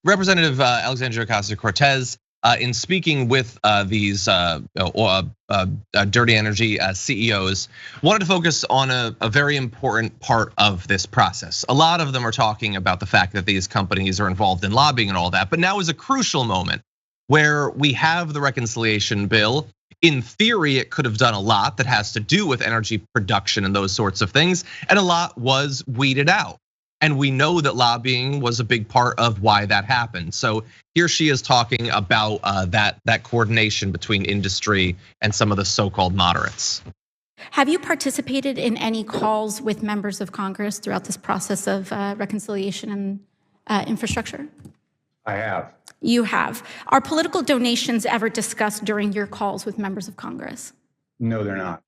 Representative Alexandria Ocasio-Cortez, in speaking with these dirty energy CEOs, wanted to focus on a very important part of this process. A lot of them are talking about the fact that these companies are involved in lobbying and all that, but now is a crucial moment where we have the reconciliation bill. In theory, it could have done a lot that has to do with energy production and those sorts of things, and a lot was weeded out. And we know that lobbying was a big part of why that happened. So here she is talking about that coordination between industry and some of the so-called moderates. Have you participated in any calls with members of Congress throughout this process of reconciliation and infrastructure? I have. You have. Are political donations ever discussed during your calls with members of Congress? No, they're not.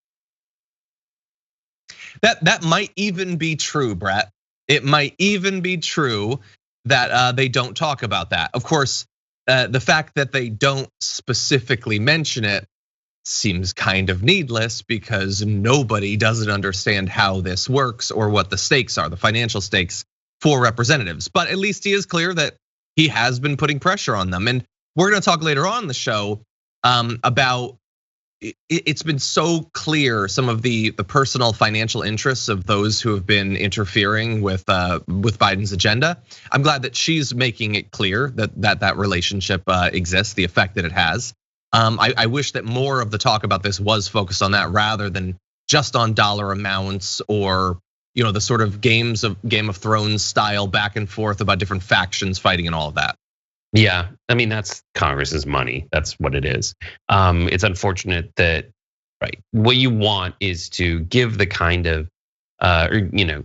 That might even be true, Brett. It might even be true that they don't talk about that. Of course, the fact that they don't specifically mention it seems kind of needless because nobody doesn't understand how this works or what the stakes are, the financial stakes for representatives. But at least he is clear that he has been putting pressure on them. And we're gonna talk later on in the show about it's been so clear some of the personal financial interests of those who have been interfering with Biden's agenda. I'm glad that she's making it clear that relationship exists, the effect that it has. I wish that more of the talk about this was focused on that rather than just on dollar amounts or the sort of Game of Thrones style back and forth about different factions fighting and all of that. Yeah, I mean, that's Congress's money. That's what it is. It's unfortunate that, right, what you want is to give the kind of, when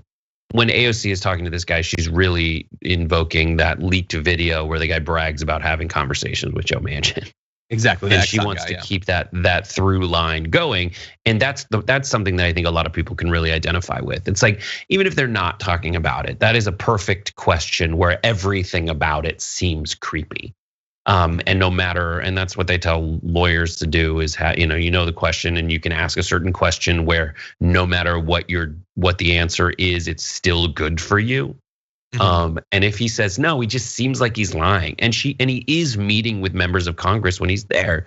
AOC is talking to this guy, she's really invoking that leaked video where the guy brags about having conversations with Joe Manchin. Exactly. And she wants to keep that through line going. And that's something that I think a lot of people can really identify with. It's like, even if they're not talking about it, that is a perfect question where everything about it seems creepy. And no matter, and that's what they tell lawyers to do is you know the question and you can ask a certain question where no matter what the answer is, it's still good for you. And if he says no, he just seems like he's lying. And he is meeting with members of Congress when he's there.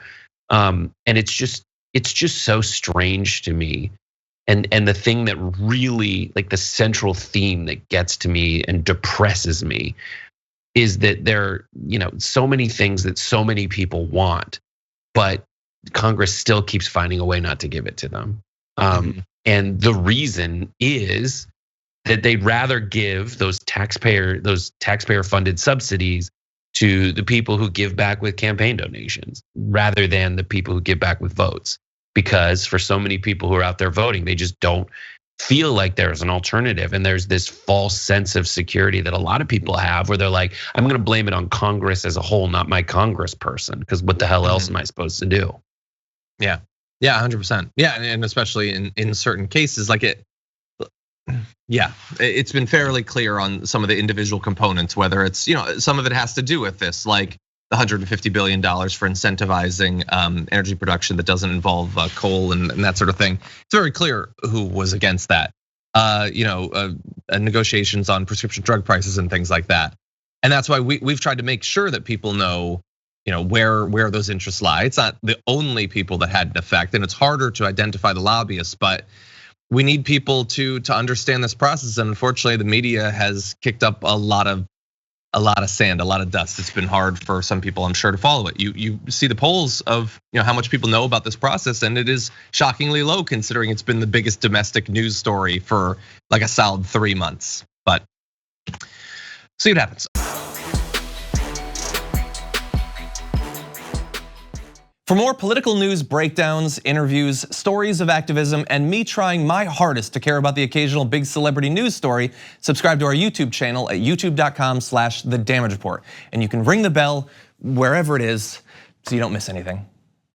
And it's just so strange to me. And the thing that really, like, the central theme that gets to me and depresses me is that there are, so many things that so many people want, but Congress still keeps finding a way not to give it to them. And the reason is that they'd rather give those taxpayer funded subsidies to the people who give back with campaign donations rather than the people who give back with votes. Because for so many people who are out there voting, they just don't feel like there's an alternative. And there's this false sense of security that a lot of people have where they're like, I'm gonna blame it on Congress as a whole, not my congressperson, because what the hell else am I supposed to do? Yeah, 100%. Yeah, and especially in certain cases like it. Yeah, it's been fairly clear on some of the individual components, whether it's, some of it has to do with this, like the $150 billion for incentivizing energy production that doesn't involve coal and that sort of thing. It's very clear who was against that. Negotiations on prescription drug prices and things like that. And that's why we've tried to make sure that people know, where those interests lie. It's not the only people that had an effect, and it's harder to identify the lobbyists, but we need people to understand this process, and unfortunately, the media has kicked up a lot of sand, a lot of dust. It's been hard for some people, I'm sure, to follow it. You see the polls of how much people know about this process, and it is shockingly low considering it's been the biggest domestic news story for like a solid 3 months. But see what happens. For more political news breakdowns, interviews, stories of activism, and me trying my hardest to care about the occasional big celebrity news story, subscribe to our YouTube channel at youtube.com/thedamagereport. And you can ring the bell wherever it is so you don't miss anything.